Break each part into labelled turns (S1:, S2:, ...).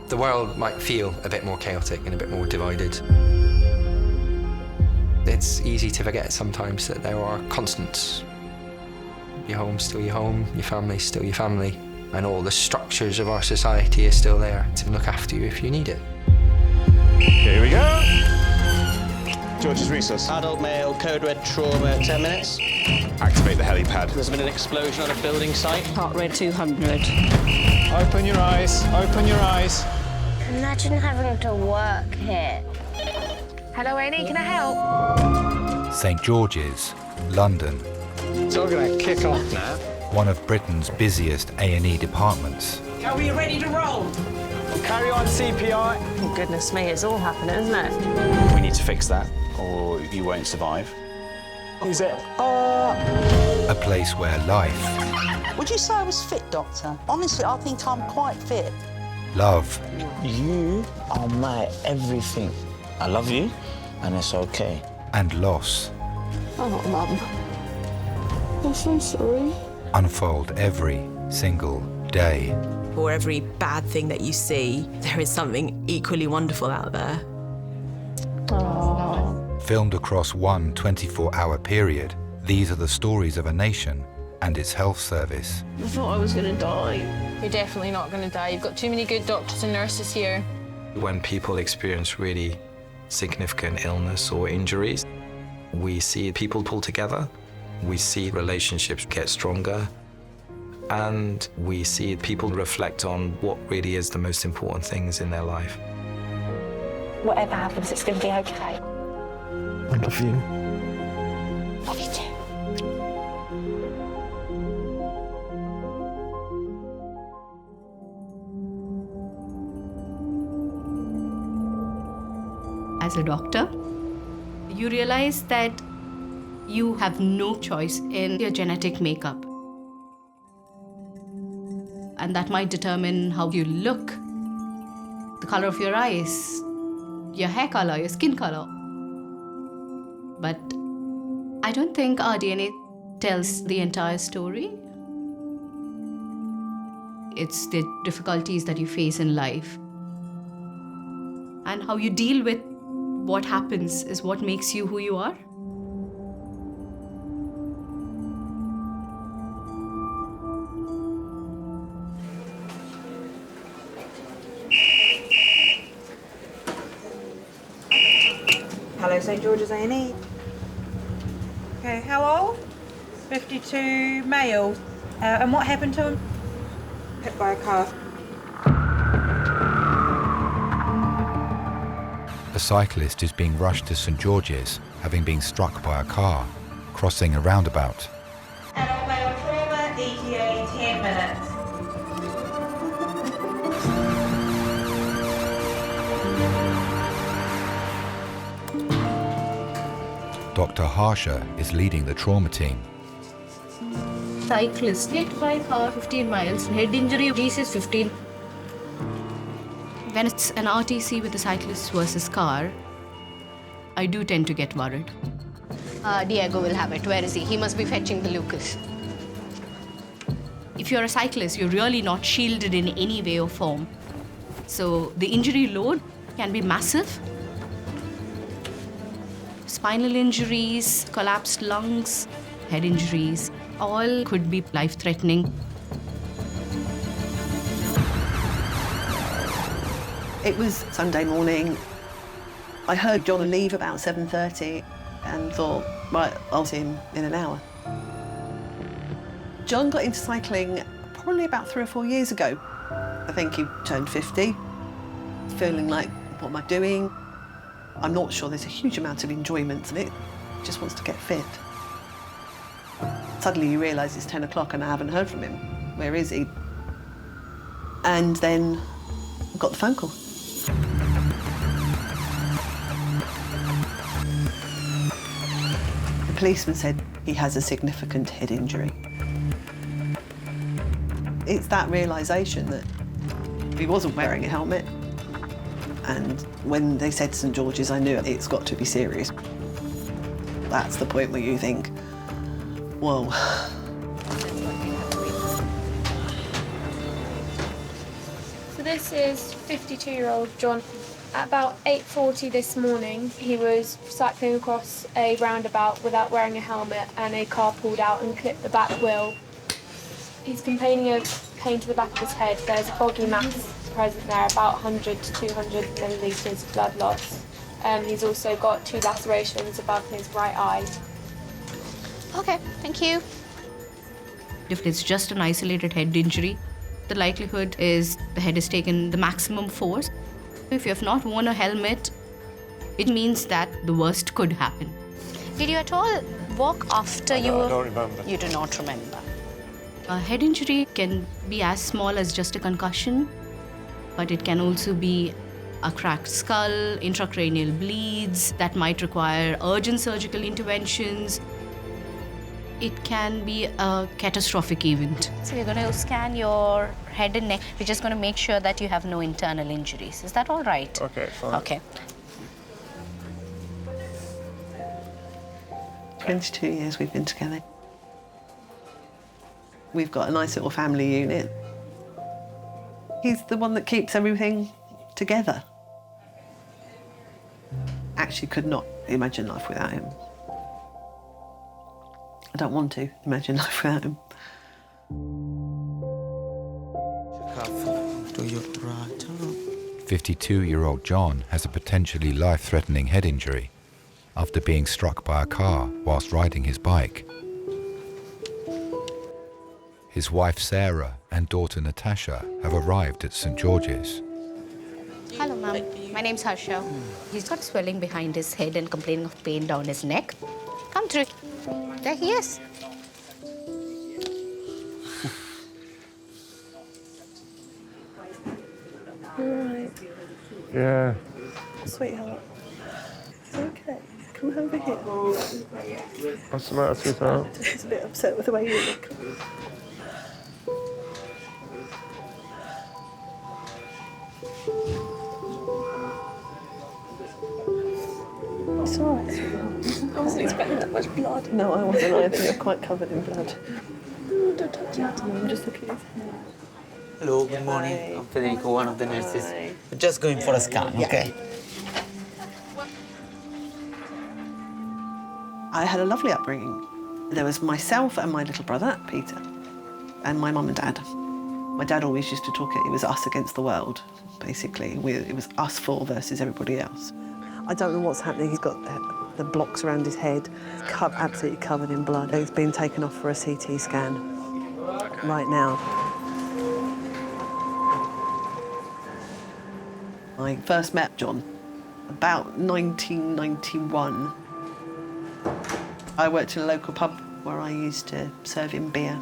S1: The world might feel a bit more chaotic and a bit more divided. It's easy to forget sometimes that there are constants. Your home's still your home, your family's still your family, and all the structures of our society are still there to look after you if you need it.
S2: Here we go. George's resource.
S3: Adult male, code red trauma, 10 minutes.
S2: Activate the helipad.
S3: There's been an explosion on a building site.
S4: Heart rate 200.
S2: Open your eyes, open your eyes.
S5: Imagine having to work here.
S6: Hello, Annie, can I help?
S7: St George's, London.
S3: So we're going to kick off now.
S7: One of Britain's busiest A&E departments.
S4: Are we ready to roll?
S3: Carry on CPR.
S4: Oh, goodness me, it's all happening, isn't it?
S8: We need to fix that, or you won't survive.
S3: Is it?
S7: A place where life,
S9: Would you say I was fit, Doctor? Honestly, I think I'm quite fit.
S7: love,
S8: You are my everything. I love you, and it's okay.
S7: and loss
S4: Oh, Mum. I'm so sorry.
S7: unfold every single day.
S10: For every bad thing that you see, there is something equally wonderful out there.
S7: Filmed across one 24-hour period, these are the stories of a nation and its health service.
S4: I thought I was going to die.
S6: You're definitely not going to die. You've got too many good doctors and nurses here.
S1: When people experience really significant illness or injuries, we see people pull together, we see relationships get stronger, and we see people reflect on what really is the most important things in their life.
S5: Whatever happens, it's going to be okay.
S3: I love you.
S5: Love you too.
S11: As a doctor, you realize that you have no choice in your genetic makeup. And that might determine how you look, the color of your eyes, your hair color, your skin color. But I don't think our DNA tells the entire story. It's the difficulties that you face in life. And how you deal with what happens is what makes you who you are.
S6: Hello, St George's A&E. Okay, how old? 52, male. And what happened to him? Hit by a car.
S7: A cyclist is being rushed to St George's, having been struck by a car, crossing a roundabout.
S6: Adult male trauma, ETA 10 minutes.
S7: Dr. Harsha is leading the trauma team.
S11: Cyclist hit by car 15 miles, head injury, GC 15. When it's an RTC with a cyclist versus car, I do tend to get worried.
S5: Diego will have it. Where is he? He must be fetching the Lucas.
S11: If you're a cyclist, you're really not shielded in any way or form. So the injury load can be massive. Spinal injuries, collapsed lungs, head injuries, all could be life-threatening.
S9: It was Sunday morning. I heard John leave about 7:30 and thought, right, I'll see him in an hour. John got into cycling probably about 3 or 4 years ago. I think he turned 50, feeling like, what am I doing? I'm not sure there's a huge amount of enjoyment in it. He just wants to get fit. Suddenly you realise it's 10 o'clock and I haven't heard from him. Where is he? And then I got the phone call. The policeman said he has a significant head injury. It's that realisation that he wasn't wearing a helmet. And when they said St George's, I knew it's got to be serious. That's the point where you think, whoa.
S11: So
S12: this is 52-year-old John. At about 8:40 this morning, he was cycling across a roundabout without wearing a helmet, and a car pulled out and clipped the back wheel. He's complaining of pain to the back of his head. There's a boggy mass present there, about 100 to 200 millilitres of blood loss. He's also got 2 lacerations above his right eye.
S5: Okay, thank you.
S11: If it's just an isolated head injury, the likelihood is the head is taken the maximum force. If you have not worn a helmet, it means that the worst could happen.
S5: Did you at all walk after you were...
S2: I don't remember.
S5: You do not remember.
S11: A head injury can be as small as just a concussion, but it can also be a cracked skull, intracranial bleeds that might require urgent surgical interventions. It can be a catastrophic event.
S5: So we're going to scan your head and neck. We're just going to make sure that you have no internal injuries. Is that all right?
S2: Okay, fine.
S5: Okay.
S9: 22 years we've been together. We've got a nice little family unit. He's the one that keeps everything together. Actually could not imagine life without him. I don't want to imagine life without him.
S7: 52-year-old John has a potentially life-threatening head injury after being struck by a car whilst riding his bike. His wife Sarah and daughter Natasha have arrived at St George's.
S5: Hello, ma'am. My name's Harsha. He's got swelling behind his head and complaining of pain down his neck. Come through. There he is.
S9: All right.
S2: Yeah.
S9: Sweetheart. It's okay. Come over here.
S2: What's the matter, sweetheart?
S9: He's a bit upset with the way you look. It's all right, sweetheart. I wasn't expecting that much blood. No, I wasn't either. You're quite covered in blood. No, don't touch it. I'm just looking at his hair.
S13: Hello, good morning. I'm Federico, one of the nurses. We're just going for a scan, okay?
S9: I had a lovely upbringing. There was myself and my little brother, Peter, and my mum and dad. My dad always used to talk it was us against the world, basically. It was us four versus everybody else. I don't know what's happening. He's got the blocks around his head, absolutely covered in blood. He's been taken off for a CT scan right now. I first met John about 1991. I worked in a local pub where I used to serve him beer.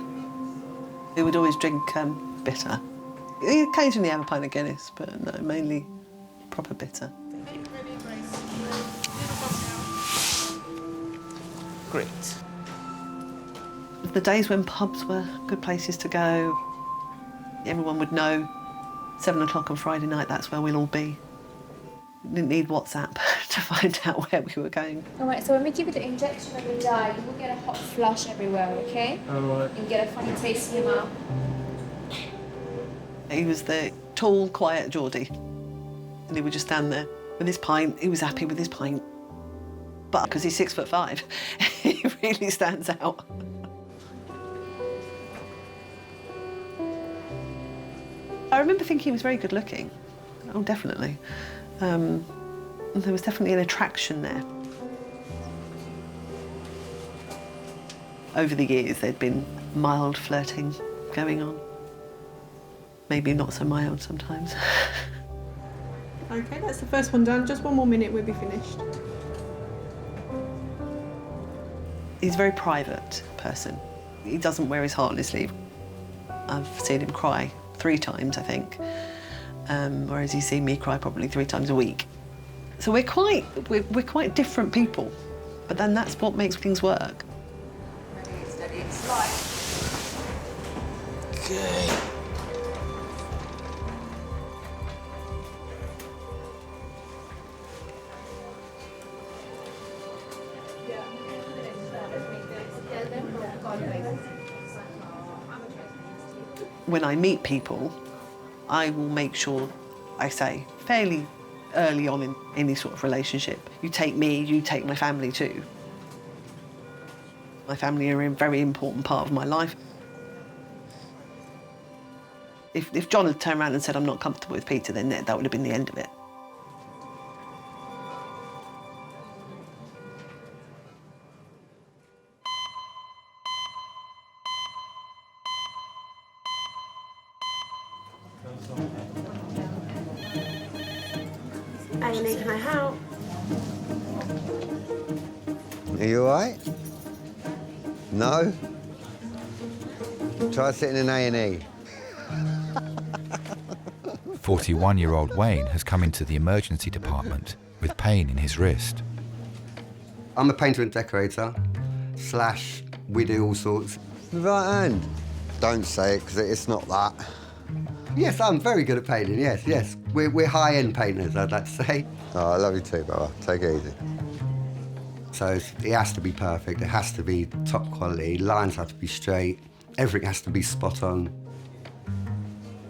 S9: He would always drink bitter. He'd occasionally have a pint of Guinness, but no, mainly proper bitter.
S13: Great.
S9: The days when pubs were good places to go, everyone would know 7 o'clock on Friday night, that's where we'll all be. Didn't need WhatsApp to find out where we were going.
S12: All right, so when we give you the injection of the dye, you will get a hot flush everywhere, okay?
S9: All right.
S12: And get a funny taste in your mouth.
S9: He was the tall, quiet Geordie. And he would just stand there with his pint. He was happy with his pint. But because he's 6'5", he really stands out. I remember thinking he was very good looking. Oh, definitely. There was definitely an attraction there. Over the years, there'd been mild flirting going on. Maybe not so mild sometimes.
S14: Okay, that's the first one done. Just one more minute, we'll be finished.
S9: He's a very private person. He doesn't wear his heart on his sleeve. I've seen him cry 3 times, I think, whereas he's seen me cry probably 3 times a week. So we're quite different people, but then that's what makes things work.
S13: Ready, steady, slide. Okay.
S9: When I meet people, I will make sure I say fairly early on in any sort of relationship, you take me, you take my family too. My family are a very important part of my life. If John had turned around and said, I'm not comfortable with Peter, then that would have been the end of it.
S12: A&E, can I help?
S15: Are you all right? No? Try sitting in A&E.
S7: 41-year-old Wayne has come into the emergency department with pain in his wrist.
S16: I'm a painter and decorator, / we do all sorts.
S15: Right hand. Don't say it, because it's not that.
S16: Yes, I'm very good at painting, yes. We're high-end painters, I'd like to say.
S15: Oh, I love you too, brother. Take it easy.
S16: So it has to be perfect, it has to be top quality, lines have to be straight, everything has to be spot on.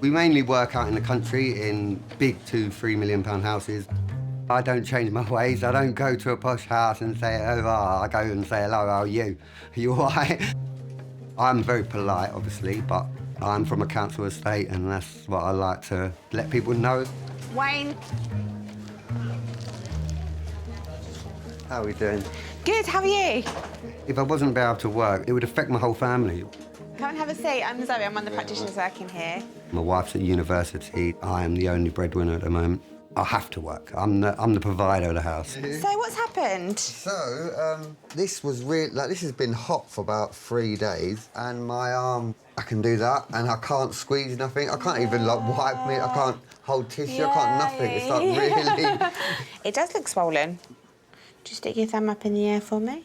S16: We mainly work out in the country in big £2-3 million houses. I don't change my ways, I don't go to a posh house and say, oh, I go and say, hello, how are you? Are you all right? I'm very polite, obviously, but I'm from a council estate and that's what I like to let people know.
S5: Wayne.
S16: How are we doing?
S17: Good, how are you?
S16: If I wasn't able to work, it would affect my whole family.
S17: Come and have a seat. I'm Zoe, I'm one of the practitioners working here.
S16: My wife's at university. I am the only breadwinner at the moment. I have to work. I'm the provider of the house.
S17: So what's happened?
S15: So, this was really, this has been hot for about 3 days, and my arm, I can do that, and I can't squeeze nothing. I can't even, wipe me. I can't hold tissue. I can't nothing. It's, really...
S17: It does look swollen. Just stick your thumb up in the air for me.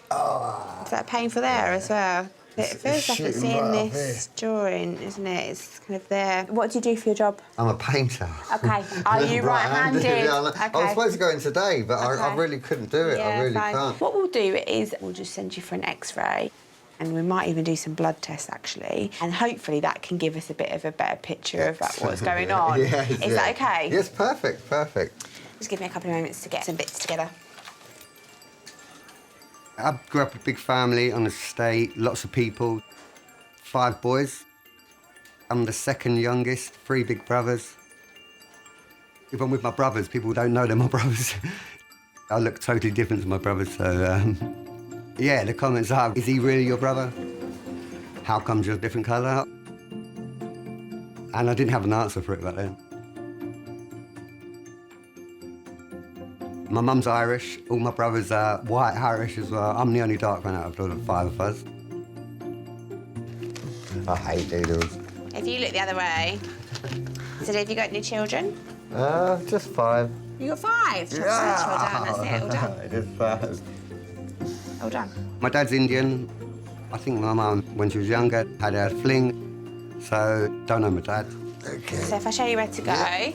S15: Oh.
S17: Is that painful there as well? It feels like it's in this joint, isn't it? It's kind of there. What do you do for your job?
S16: I'm a painter.
S17: OK. Are you right-handed?
S15: I was supposed to go in today, but I really couldn't do it.
S17: Yeah,
S15: I really
S17: fine.
S15: can't.
S17: What we'll do is we'll just send you for an X-ray, and we might even do some blood tests, actually, and hopefully that can give us a bit of a better picture of what's going on.
S15: Yes,
S17: is that OK?
S15: Yes, perfect, perfect.
S17: Just give me a couple of moments to get some bits together.
S16: I grew up in a big family on an estate, lots of people, 5 boys. I'm the second youngest, 3 big brothers. If I'm with my brothers, people don't know they're my brothers. I look totally different to my brothers, so yeah, the comments are, is he really your brother? How comes you're a different colour? And I didn't have an answer for it back then. My mum's Irish, all my brothers are white Irish as well. I'm the only dark one out of the 5 of us.
S15: I hate doodles.
S17: If you look the other way, so have you got any children?
S15: Just 5.
S17: You got 5?
S15: Yeah.
S17: Well done, that's it, all done.
S15: Just 5.
S17: All done.
S16: My dad's Indian. I think my mum, when she was younger, had a fling, so don't know my dad.
S15: Okay.
S17: So if I show you where to go...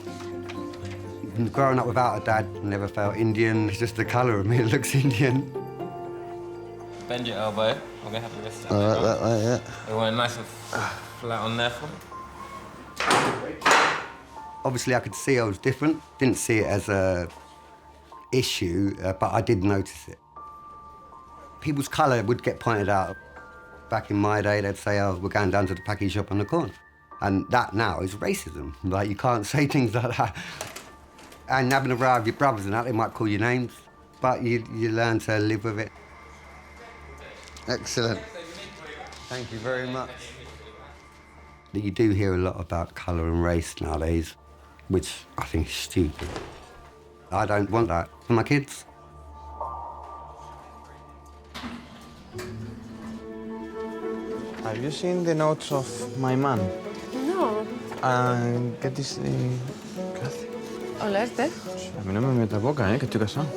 S16: Growing up without a dad, never felt Indian. It's just the colour of me that looks Indian.
S18: Bend your elbow. I'm gonna have your wrist up.
S15: That way, yeah.
S18: We want it nice and flat on there for me.
S16: Obviously, I could see I was different. Didn't see it as a issue, but I did notice it. People's colour would get pointed out. Back in my day, they'd say, oh, we're going down to the packy shop on the corner. And that now is racism. Like, you can't say things like that. And having a row with your brothers and that, they might call you names, but you learn to live with it.
S15: Excellent. Thank you very much.
S16: You do hear a lot about colour and race nowadays, which I think is stupid. I don't want that for my kids.
S13: Have you seen the notes of my man?
S12: No.
S13: ¿Qué dice? ¿Qué hace?
S12: ¿Olerte?
S13: A mí no me mete boca, que estoy casado.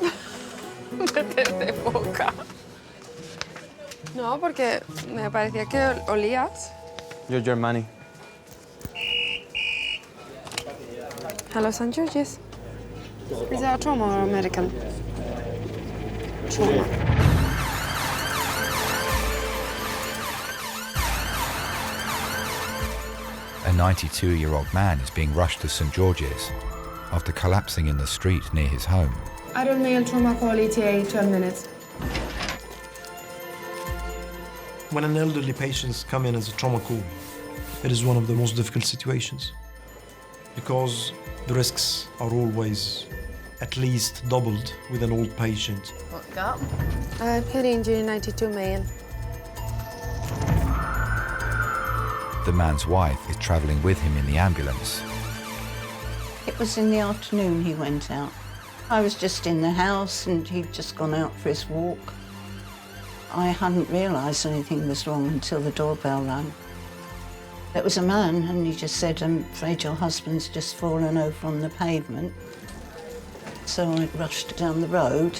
S12: Meterte boca. No, porque me parecía que olías.
S13: You're Germany.
S12: Hello, St. George's. Is that a trauma or a medical? Trauma.
S7: A 92-year-old man is being rushed to St George's after collapsing in the street near his home.
S12: Adult male trauma call ETA 12 minutes.
S19: When an elderly patient comes in as a trauma call, it is one of the most difficult situations because the risks are always at least doubled with an old patient.
S12: What got? Head injury 92 male.
S7: The man's wife is travelling with him in the ambulance.
S20: It was in the afternoon he went out. I was just in the house and he'd just gone out for his walk. I hadn't realised anything was wrong until the doorbell rang. It was a man and he just said, "I'm afraid your husband's just fallen over on the pavement." So I rushed down the road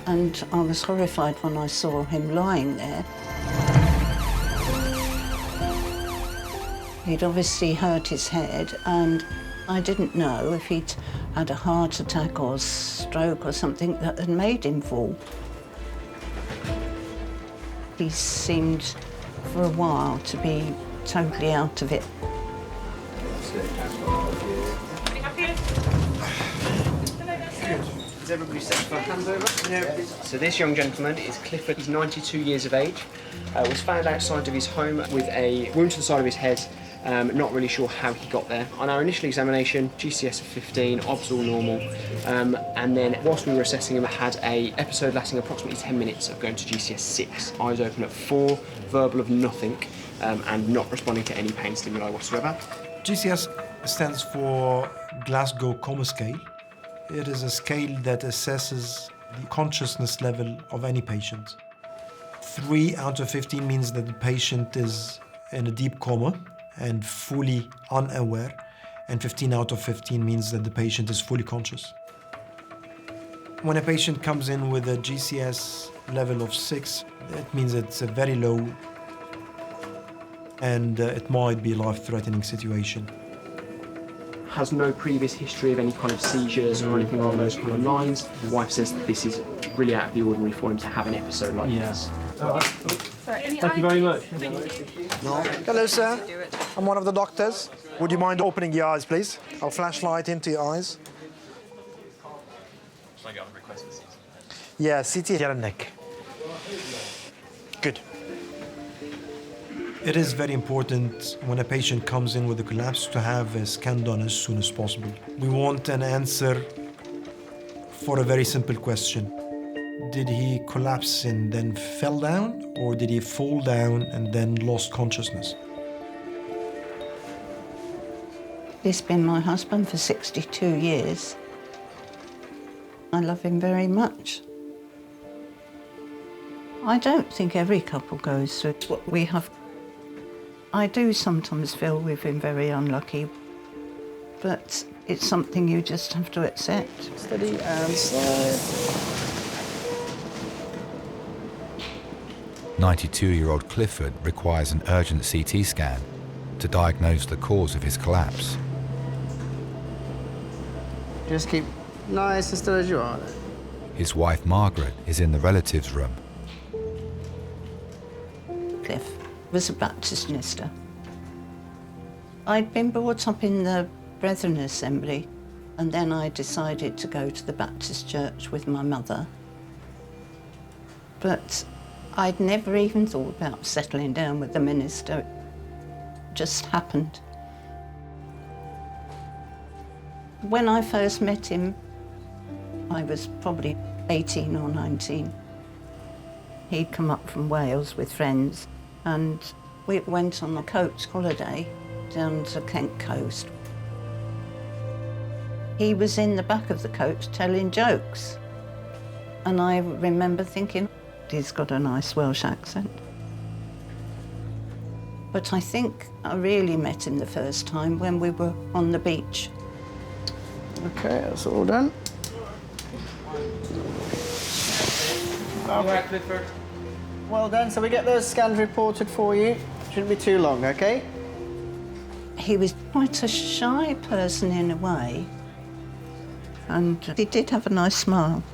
S20: and I was horrified when I saw him lying there. He'd obviously hurt his head and I didn't know if he'd had a heart attack or stroke or something that had made him fall. He seemed for a while to be totally out of it.
S21: Is everybody set for handover? Yeah. So this young gentleman is Clifford. He's 92 years of age. Was found outside of his home with a wound to the side of his head. Not really sure how he got there. On our initial examination, GCS of 15, obs all normal. And then whilst we were assessing him, had an episode lasting approximately 10 minutes of going to GCS 6. Eyes open at 4, verbal of nothing, and not responding to any pain stimuli whatsoever.
S19: GCS stands for Glasgow Coma Scale. It is a scale that assesses the consciousness level of any patient. 3 out of 15 means that the patient is in a deep coma and fully unaware, and 15 out of 15 means that the patient is fully conscious. When a patient comes in with a GCS level of 6, it means it's a very low and it might be a life-threatening situation.
S21: Has no previous history of any kind of seizures or anything along those kind of lines. The wife says that this is really out of the ordinary for him to have an episode like this.
S3: Thank you very much.
S22: Hello, sir. I'm one of the doctors. Would you mind opening your eyes, please? I'll flashlight into your eyes.
S18: Shall I get on the request for CT?
S22: Yeah, CT head and neck. Good.
S19: It is very important when a patient comes in with a collapse to have a scan done as soon as possible. We want an answer for a very simple question. Did he collapse and then fell down, or did he fall down and then lost consciousness?
S20: He's been my husband for 62 years. I love him very much. I don't think every couple goes through what we have. I do sometimes feel we've been very unlucky, but it's something you just have to accept.
S3: Steady and slide.
S7: 92-year-old Clifford requires an urgent CT scan to diagnose the cause of his collapse.
S3: Just keep nice and still as you are.
S7: His wife Margaret is in the relatives' room.
S20: Cliff was a Baptist minister. I'd been brought up in the Brethren Assembly, and then I decided to go to the Baptist church with my mother. But I'd never even thought about settling down with the minister. It just happened. When I first met him, I was probably 18 or 19. He'd come up from Wales with friends, and we went on a coach holiday down to Kent coast. He was in the back of the coach telling jokes, and I remember thinking, he's got a nice Welsh accent. But I think I really met him the first time when we were on the beach.
S3: Okay, that's all done.
S21: All right, Clifford.
S3: Well done. So we get those scans reported for you. Shouldn't be too long, okay?
S20: He was quite a shy person in a way, and he did have a nice smile.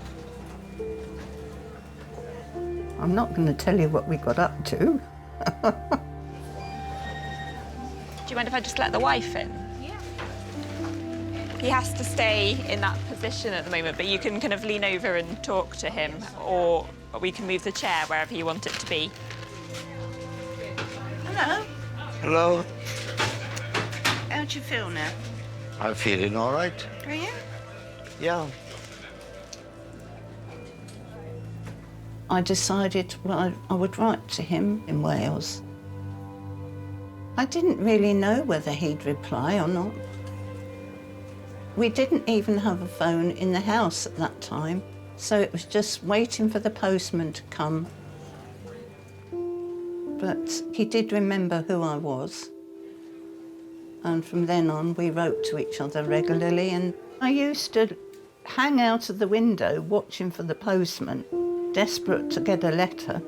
S20: I'm not going to tell you what we got up to.
S17: Do
S8: you mind if I just let the wife in? Yeah. He has to stay in that position at the moment, but you can kind of lean over and talk to him, or we can move the chair wherever you want it to be.
S20: Hello.
S10: Hello.
S20: How do you feel now?
S10: I'm feeling all right.
S20: Are you?
S10: Yeah.
S20: I decided, well, I would write to him in Wales. I didn't really know whether he'd reply or not. We didn't even have a phone in the house at that time, so it was just waiting for the postman to come. But he did remember who I was. And from then on, we wrote to each other regularly, and I used to hang out of the window watching for the postman, desperate to get a letter.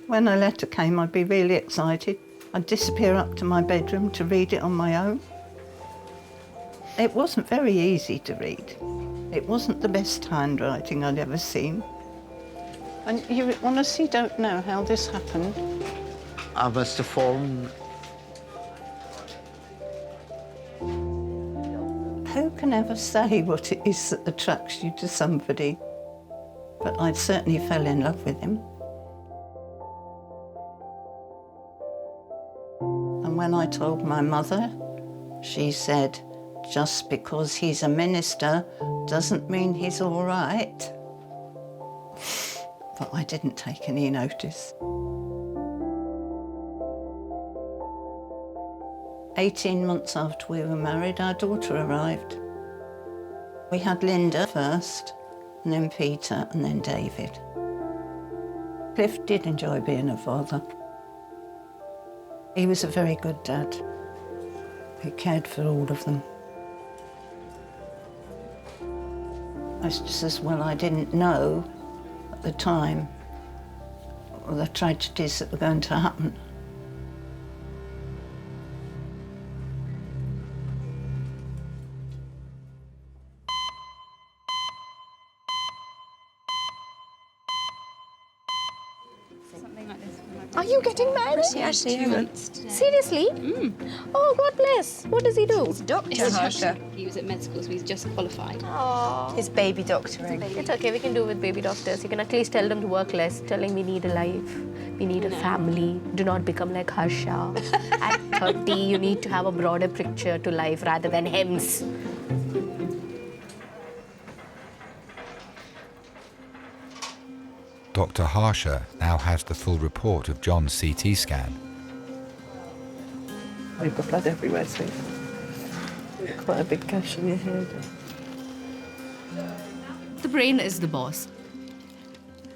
S20: When a letter came, I'd be really excited. I'd disappear up to my bedroom to read it on my own. It wasn't very easy to read. It wasn't the best handwriting I'd ever seen. And you honestly don't know how this happened.
S10: I must have fallen.
S20: Who can ever say what it is that attracts you to somebody? But I certainly fell in love with him. And when I told my mother, she said, just because he's a minister doesn't mean he's all right. But I didn't take any notice. 18 months after we were married, our daughter arrived. We had Linda first, and then Peter, and then David. Cliff did enjoy being a father. He was a very good dad. He cared for all of them. It's just as well I didn't know at the time the tragedies that were going to happen.
S5: Are you getting married?
S4: Yeah, 2 months.
S5: Seriously? Oh, God bless. What does he do?
S4: He's a doctor. He was at med school, so he's just qualified.
S5: Oh.
S4: His baby doctoring.
S5: It's okay, we can do with baby doctors. You can at least tell them to work less, telling we need a life, we need a family. Do not become like Harsha. At 30, you need to have a broader picture to life rather than hymns.
S7: Dr. Harsha now has the full report of John's CT scan.
S9: You've got blood everywhere, sweet. Quite a big gash on your head.
S11: The brain is the boss.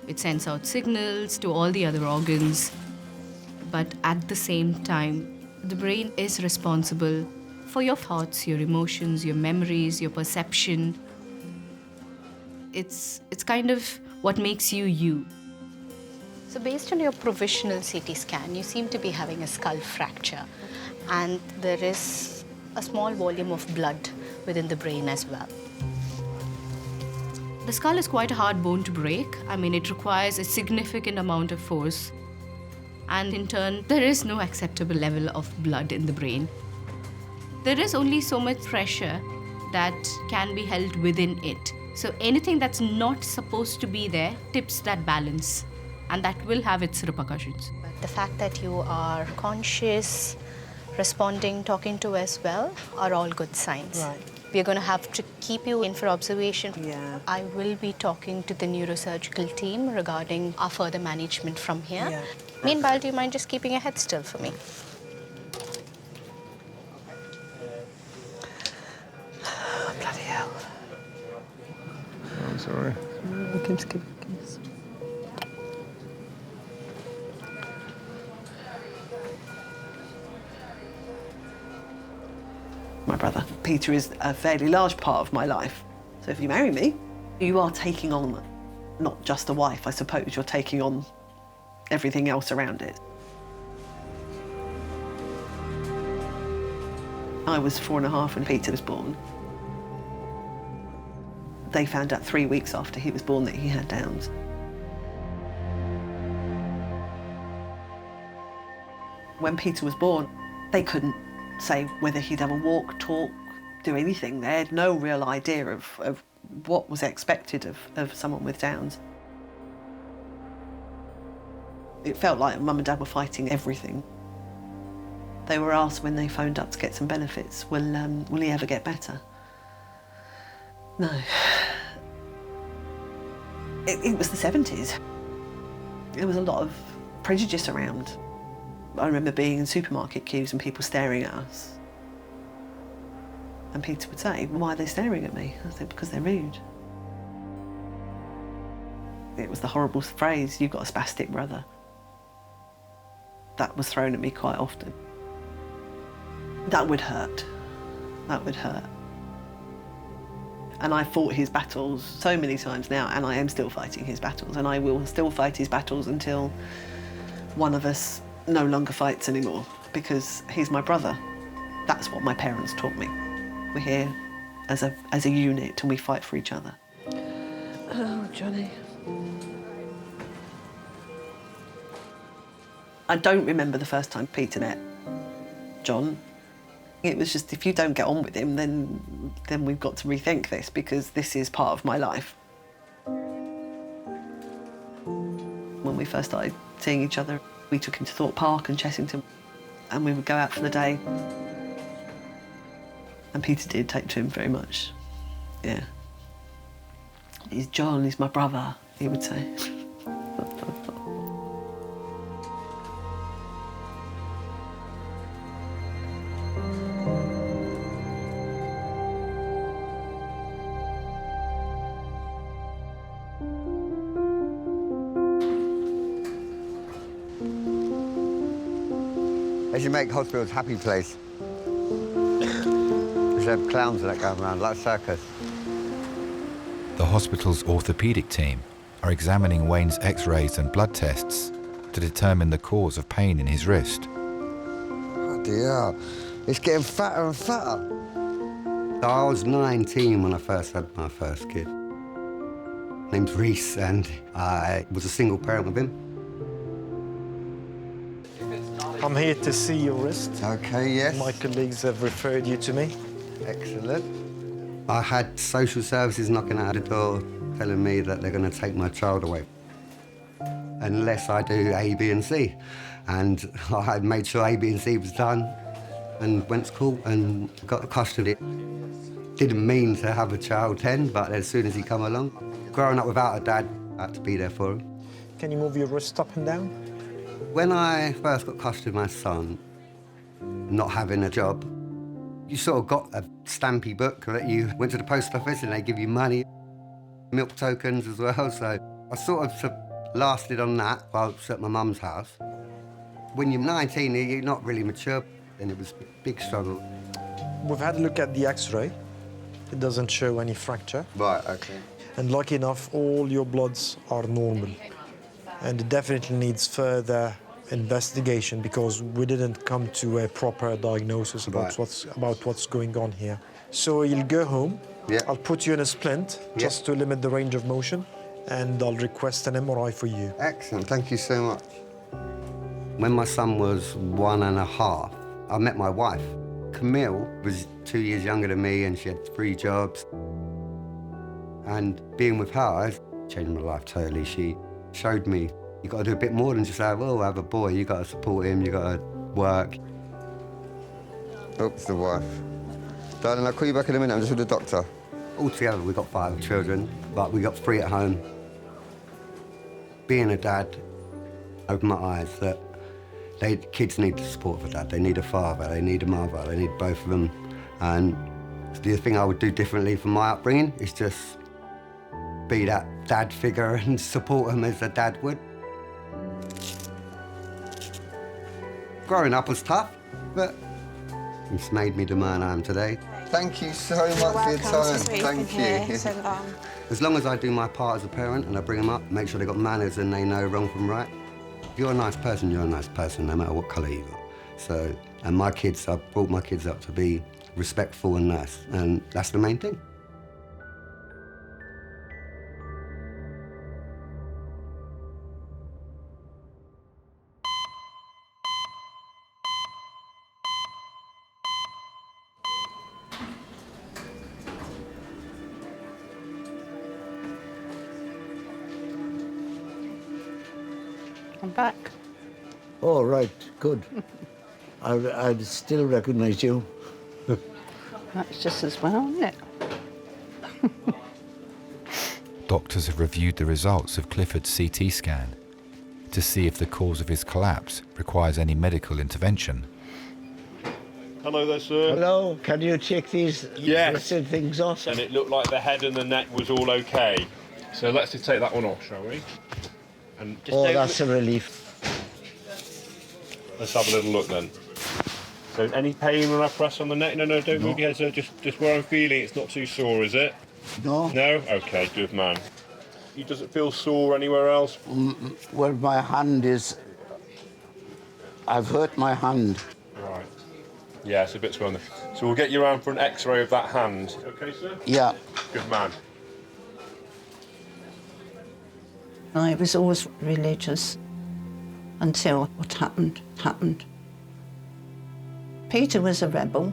S11: It sends out signals to all the other organs. But at the same time, the brain is responsible for your thoughts, your emotions, your memories, your perception. It's kind of what makes you you.
S5: So based on your provisional CT scan, you seem to be having a skull fracture, and there is a small volume of blood within the brain as well.
S11: The skull is quite a hard bone to break. I mean, it requires a significant amount of force. And in turn, there is no acceptable level of blood in the brain. There is only so much pressure that can be held within it. So anything that's not supposed to be there tips that balance, and that will have its repercussions.
S5: But the fact that you are conscious, responding, talking to us well, are all good signs.
S9: Right.
S5: We're going to have to keep you in for observation. Yeah. I will be talking to the neurosurgical team regarding our further management from here. Yeah. Meanwhile, do you mind just keeping your head still for me?
S9: Bloody hell.
S2: I'm sorry.
S9: My brother Peter is a fairly large part of my life. So if you marry me, you are taking on not just a wife, I suppose, you're taking on everything else around it. I was 4.5 when Peter was born. They found out 3 weeks after he was born that he had Downs. When Peter was born, They couldn't say whether he'd ever walk, talk, do anything. They had no real idea of what was expected of someone with Downs. It felt like Mum and Dad were fighting everything. They were asked when they phoned up to get some benefits, will he ever get better? No. It was the 70s. There was a lot of prejudice around. I remember being in supermarket queues and people staring at us. And Peter would say, why are they staring at me? I said, because they're rude. It was the horrible phrase, you've got a spastic brother. That was thrown at me quite often. That would hurt. That would hurt. And I fought his battles so many times now, and I am still fighting his battles, and I will still fight his battles until one of us no longer fights anymore, because he's my brother. That's what my parents taught me. We're here as a unit, and we fight for each other. Oh, Johnny. I don't remember the first time Peter met John. It was just, if you don't get on with him, then we've got to rethink this, because this is part of my life. When we first started seeing each other, we took him to Thorpe Park and Chessington, and we would go out for the day. And Peter did take to him very much, yeah. He's John, he's my brother, he would say.
S15: They should make hospitals a happy place. They should have clowns that go around, like a circus.
S7: The hospital's orthopaedic team are examining Wayne's x-rays and blood tests to determine the cause of pain in his wrist.
S15: Oh dear, it's getting fatter and fatter.
S16: I was 19 when I first had my first kid. Name's Reese, and I was a single parent with him.
S19: I'm here to see your wrist.
S15: Okay, yes.
S19: My colleagues have referred you to me.
S15: Excellent.
S16: I had social services knocking at the door telling me that they're going to take my child away unless I do A, B and C. And I had made sure A, B and C was done and went to court and got custody. Didn't mean to have a child then, but as soon as he come along, growing up without a dad, I had to be there for him.
S19: Can you move your wrist up and down?
S16: When I first got custody of my son, not having a job, you sort of got a stampy book that you went to the post office and they give you money, milk tokens as well, so I sort of lasted on that while I was at my mum's house. When you're 19, you're not really mature, and it was a big struggle.
S19: We've had a look at the x-ray. It doesn't show any fracture.
S15: Right, okay.
S19: And lucky enough, all your bloods are normal. And it definitely needs further investigation because we didn't come to a proper diagnosis about what's going on here. So you'll go home.
S15: Yeah.
S19: I'll put you in a splint just to limit the range of motion, and I'll request an MRI for you.
S15: Excellent, thank you so much.
S16: When my son was 1.5, I met my wife. Camille was 2 years younger than me and she had 3 jobs. And being with her changed my life totally. She showed me you got to do a bit more than just have a boy. You got to support him, you got to work.
S15: Oops, the wife. Darling, I'll call you back in a minute, I'm just with the doctor.
S16: Altogether, we've got 5 children, but we got 3 at home. Being a dad opened my eyes that kids need the support of a dad. They need a father, they need a mother, they need both of them. And the thing I would do differently from my upbringing is just be that dad figure and support him as a dad would. Growing up was tough, but it's made me the man I am today.
S15: Thank you so much for your time. Thank you.
S17: So long.
S16: As long as I do my part as a parent and I bring them up, make sure they've got manners and they know wrong from right. If you're a nice person, you're a nice person, no matter what colour you got. So, and my kids, I've brought my kids up to be respectful and nice, and that's the main thing.
S20: I'm back.
S10: Oh, right, good. I'd still recognise you.
S20: That's just as well, isn't it?
S7: Doctors have reviewed the results of Clifford's CT scan to see if the cause of his collapse requires any medical intervention.
S1: Hello there, sir.
S10: Hello, can you check these blessed things off?
S1: And it looked like the head and the neck was all okay. So let's just take that one off, shall we? And just
S10: that's a relief.
S1: Let's have a little look then. So any pain when I press on the neck? No, don't move your head, sir. Just where I'm feeling, it's not too sore, is it?
S10: No.
S1: No? Okay, good man. Does it feel sore anywhere else?
S10: Well, my hand is... I've hurt my hand.
S1: Right. Yeah, it's a bit swollen. So we'll get you around for an X-ray of that hand. Okay, sir?
S10: Yeah.
S1: Good man.
S20: I was always religious until what happened. Peter was a rebel.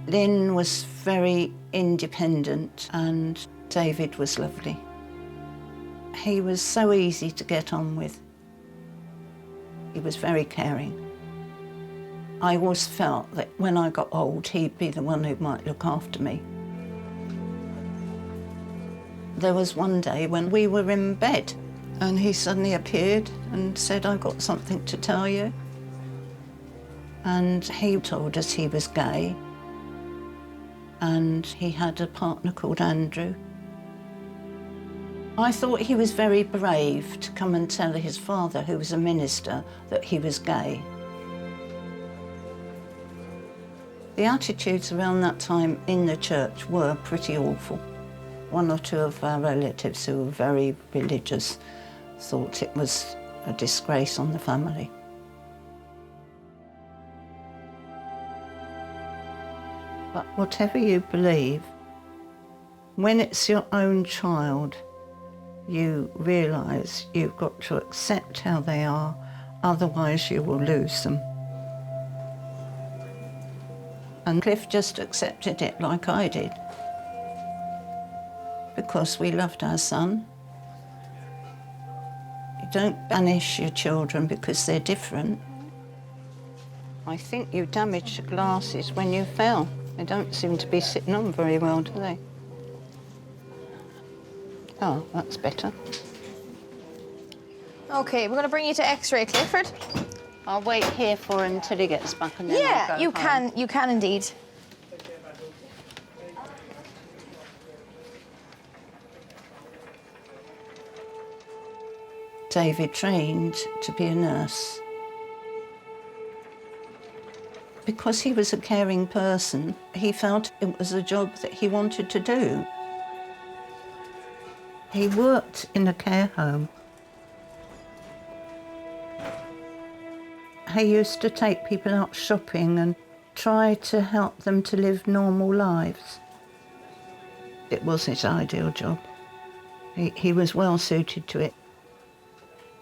S20: Lynn was very independent and David was lovely. He was so easy to get on with. He was very caring. I always felt that when I got old, he'd be the one who might look after me. There was one day when we were in bed and he suddenly appeared and said, "I've got something to tell you." And he told us he was gay and he had a partner called Andrew. I thought he was very brave to come and tell his father, who was a minister, that he was gay. The attitudes around that time in the church were pretty awful. One or two of our relatives who were very religious thought it was a disgrace on the family. But whatever you believe, when it's your own child, you realise you've got to accept how they are, otherwise you will lose them. And Cliff just accepted it like I did, because we loved our son. You don't banish your children because they're different. I think you damaged the glasses when you fell. They don't seem to be sitting on very well, do they? Oh, that's better.
S6: Okay, we're going to bring you to X-ray, Clifford.
S20: I'll wait here for him till he gets back and then I'll go
S6: you
S20: home.
S6: you can indeed.
S20: David trained to be a nurse. Because he was a caring person, he felt it was a job that he wanted to do. He worked in a care home. He used to take people out shopping and try to help them to live normal lives. It was his ideal job. He was well suited to it.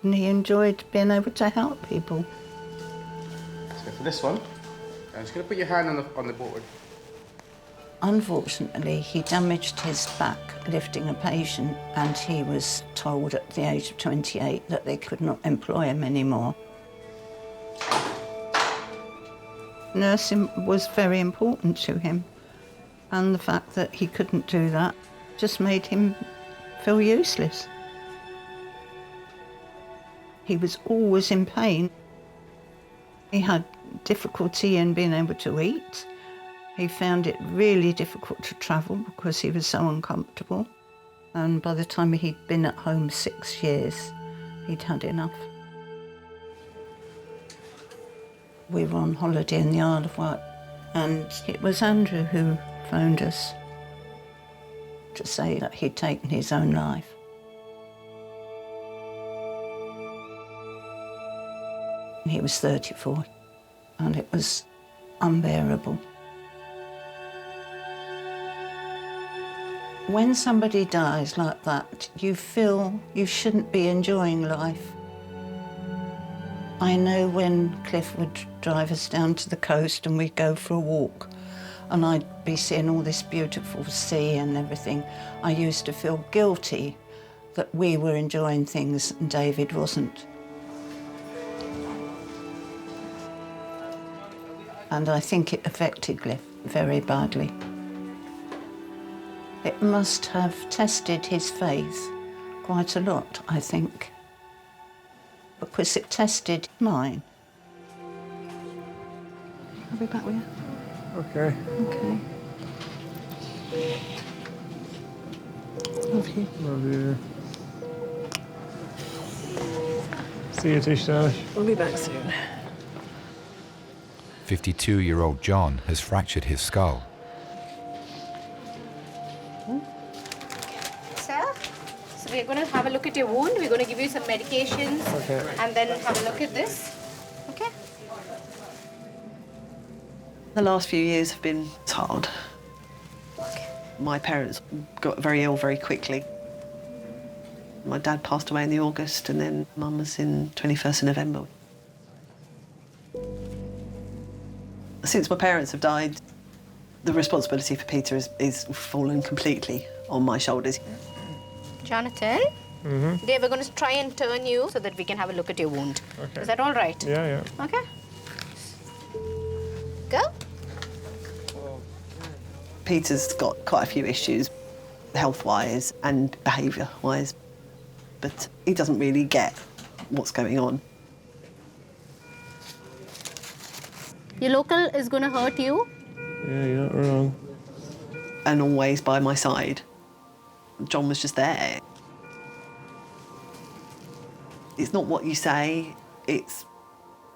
S20: And he enjoyed being able to help people.
S23: So for this one, I'm just going to put your hand on the board.
S20: Unfortunately, he damaged his back lifting a patient and he was told at the age of 28 that they could not employ him anymore. Nursing was very important to him, and the fact that he couldn't do that just made him feel useless. He was always in pain. He had difficulty in being able to eat. He found it really difficult to travel because he was so uncomfortable. And by the time he'd been at home 6 years, he'd had enough. We were on holiday in the Isle of Wight, and it was Andrew who phoned us to say that he'd taken his own life. He was 34, and it was unbearable. When somebody dies like that, you feel you shouldn't be enjoying life. I know when Cliff would drive us down to the coast and we'd go for a walk, and I'd be seeing all this beautiful sea and everything, I used to feel guilty that we were enjoying things and David wasn't. And I think it affected Cliff very badly. It must have tested his faith quite a lot, I think, because it tested mine.
S9: I'll be back with you.
S2: Okay.
S9: Okay. Love you.
S2: Love you. See you, Tish-Tash.
S9: We'll be back soon.
S7: 52-year-old John has fractured his skull.
S5: Sir, so we're going to have a look at your wound. We're going to give you some medications and then have a look at this. Okay?
S9: The last few years have been hard. My parents got very ill very quickly. My dad passed away in the August, and then Mum was in 21st of November. Since my parents have died, the responsibility for Peter is fallen completely on my shoulders.
S5: Jonathan, today we're going to try and turn you so that we can have a look at your wound.
S2: Okay.
S5: Is that all right?
S2: Yeah.
S5: Okay. Go.
S9: Peter's got quite a few issues, health-wise and behaviour-wise, but he doesn't really get what's going on.
S5: Your local is going to hurt you.
S2: Yeah, you're not wrong.
S9: And always by my side. John was just there. It's not what you say, it's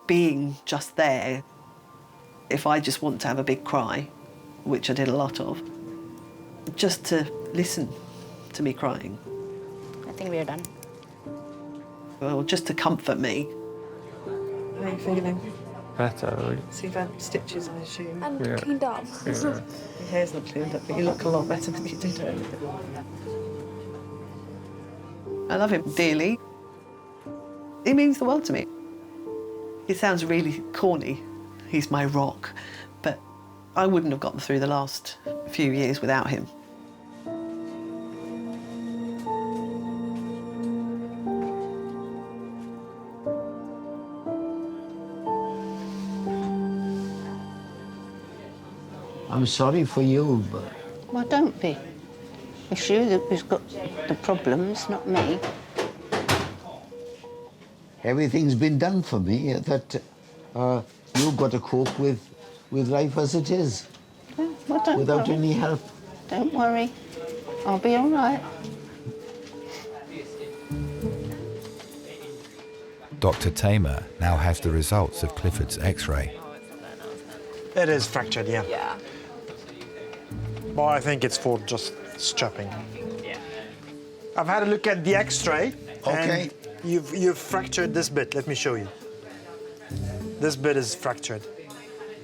S9: being just there. If I just want to have a big cry, which I did a lot of, just to listen to me crying.
S5: I think we're done.
S9: Well, just to comfort me. How are you feeling?
S2: Better, really.
S9: So you've had stitches, I assume?
S6: And
S2: Yeah.
S6: cleaned up.
S2: Yeah.
S9: Your hair's not cleaned up, but you look a lot better than you did earlier. I love him dearly. He means the world to me. It sounds really corny. He's my rock, but I wouldn't have gotten through the last few years without him.
S10: I'm sorry for you, but
S20: Well, don't be. It's you who's got the problems, not me.
S10: everything's been done for me that you've got to cope with life as it is,
S20: Well, don't
S10: without
S20: worry.
S10: any help.
S20: Don't worry. I'll be all right.
S7: Dr. Tamer now has the results of Clifford's X-ray.
S22: It is fractured, yeah. But I think it's for just strapping. I've had a look at the X-ray.
S10: Okay.
S22: And you've fractured this bit. Let me show you. This bit is fractured.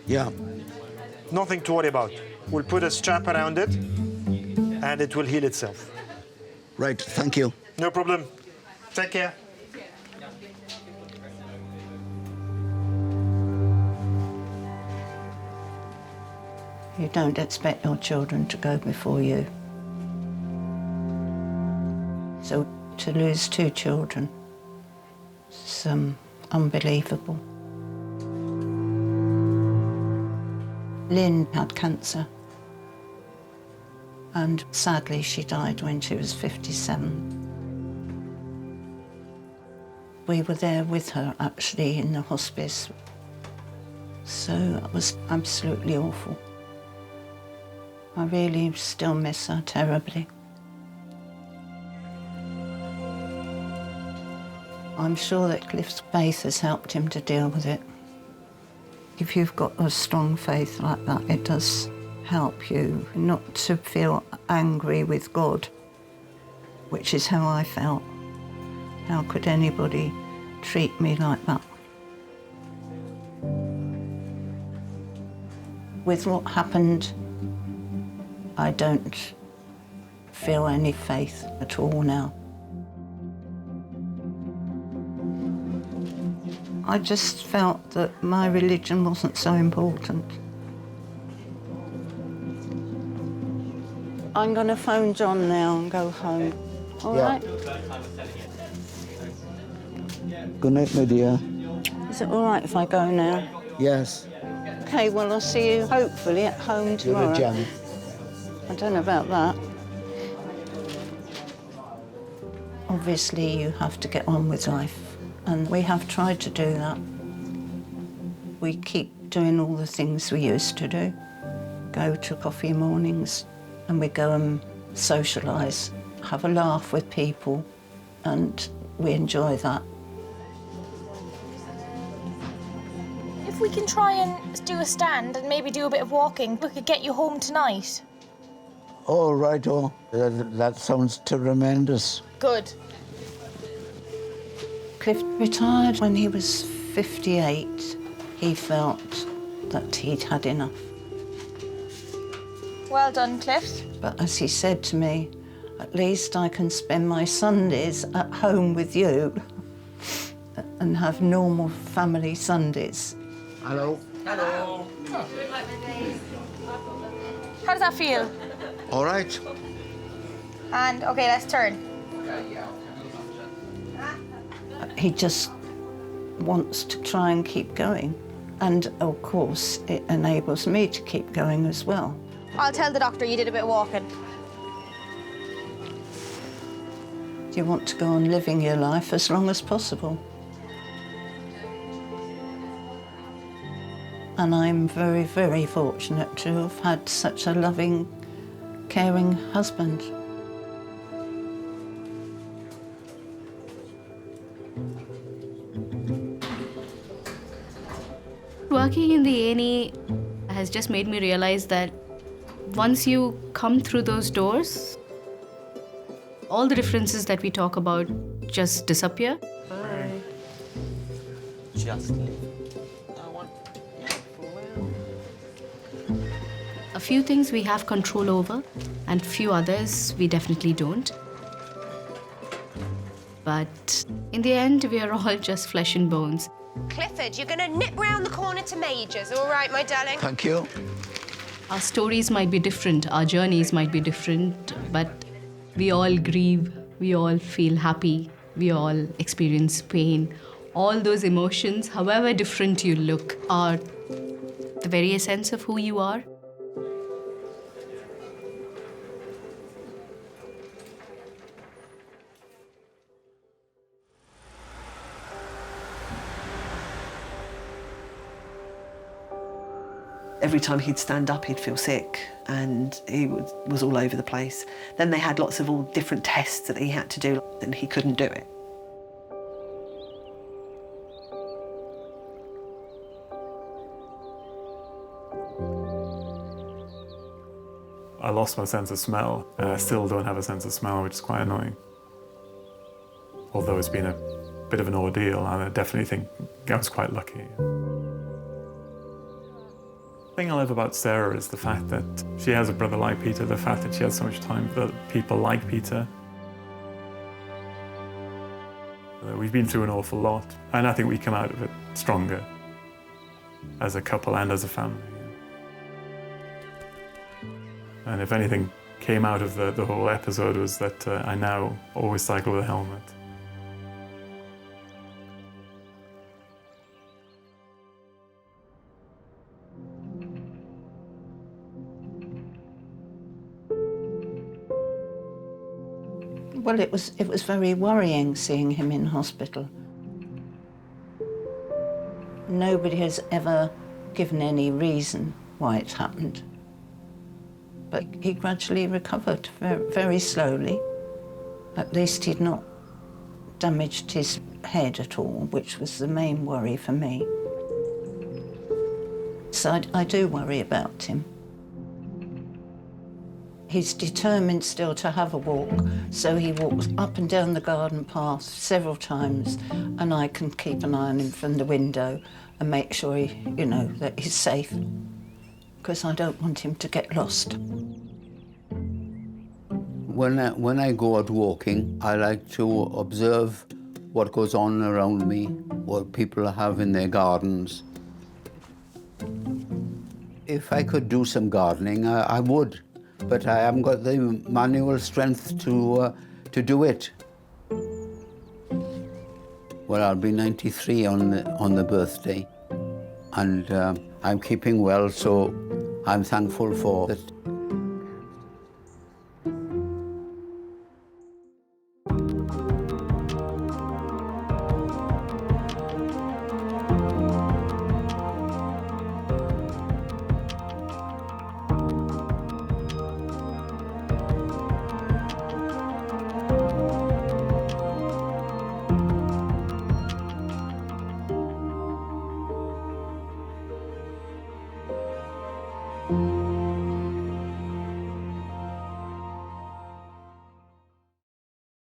S10: Yeah.
S22: Nothing to worry about. We'll put a strap around it, and it will heal itself.
S10: Right, thank you.
S22: No problem. Take care.
S20: You don't expect your children to go before you. So to lose 2 children is unbelievable. Lynn had cancer, and sadly she died when she was 57. We were there with her, actually, in the hospice. So it was absolutely awful. I really still miss her terribly. I'm sure that Cliff's faith has helped him to deal with it. If you've got a strong faith like that, it does help you not to feel angry with God, which is how I felt. How could anybody treat me like that? With what happened, I don't feel any faith at all now. I just felt that my religion wasn't so important. I'm going to phone John now and go home. All right?
S10: Good night, my dear.
S20: Is it all right if I go now?
S10: Yes.
S20: OK, well, I'll see you hopefully at home tomorrow.
S10: You're a gem.
S20: I don't know about that. Obviously, you have to get on with life, and we have tried to do that. We keep doing all the things we used to do. Go to coffee mornings, and we go and socialise, have a laugh with people, and we enjoy that.
S12: If we can try and do a stand and maybe do a bit of walking, we could get you home tonight.
S10: Oh, right, oh. That sounds tremendous.
S12: Good.
S20: Cliff retired when he was 58. He felt that he'd had enough.
S12: Well done, Cliff.
S20: But as he said to me, at least I can spend my Sundays at home with you and have normal family Sundays.
S10: Hello.
S12: Hello. How does that feel?
S10: All right.
S12: And, OK, let's turn.
S20: He just wants to try and keep going. And, of course, it enables me to keep going as well.
S12: I'll tell the doctor you did a bit of walking.
S20: You want to go on living your life as long as possible. And I'm very, very fortunate to have had such a loving, caring husband.
S11: Working in the A&E has just made me realize that once you come through those doors, all the differences that we talk about just disappear.
S18: Just leave.
S11: A few things we have control over, and few others we definitely don't. But in the end, we are all just flesh and bones.
S5: Clifford, you're going to nip round the corner to Major's, all right, my darling?
S10: Thank you.
S11: Our stories might be different, our journeys might be different, but we all grieve, we all feel happy, we all experience pain. All those emotions, however different you look, are the very essence of who you are.
S9: Every time he'd stand up, he'd feel sick, and he was all over the place. Then they had lots of all different tests that he had to do, and he couldn't do it.
S2: I lost my sense of smell, and I still don't have a sense of smell, which is quite annoying. Although it's been a bit of an ordeal, and I definitely think I was quite lucky. The thing I love about Sarah is the fact that she has a brother like Peter, the fact that she has so much time for people like Peter. We've been through an awful lot, and I think we come out of it stronger as a couple and as a family. And if anything came out of the whole episode was that I now always cycle with a helmet.
S20: Well, it was very worrying seeing him in hospital. Nobody has ever given any reason why it happened. But he gradually recovered very, very slowly. At least he'd not damaged his head at all, which was the main worry for me. So I do worry about him. He's determined still to have a walk, so he walks up and down the garden path several times, and I can keep an eye on him from the window and make sure he, that he's safe, because I don't want him to get lost.
S13: When I go out walking, I like to observe what goes on around me, what people have in their gardens. If I could do some gardening, I would. But I haven't got the manual strength to do it. Well, I'll be 93 on the birthday. and I'm keeping well, so I'm thankful for that.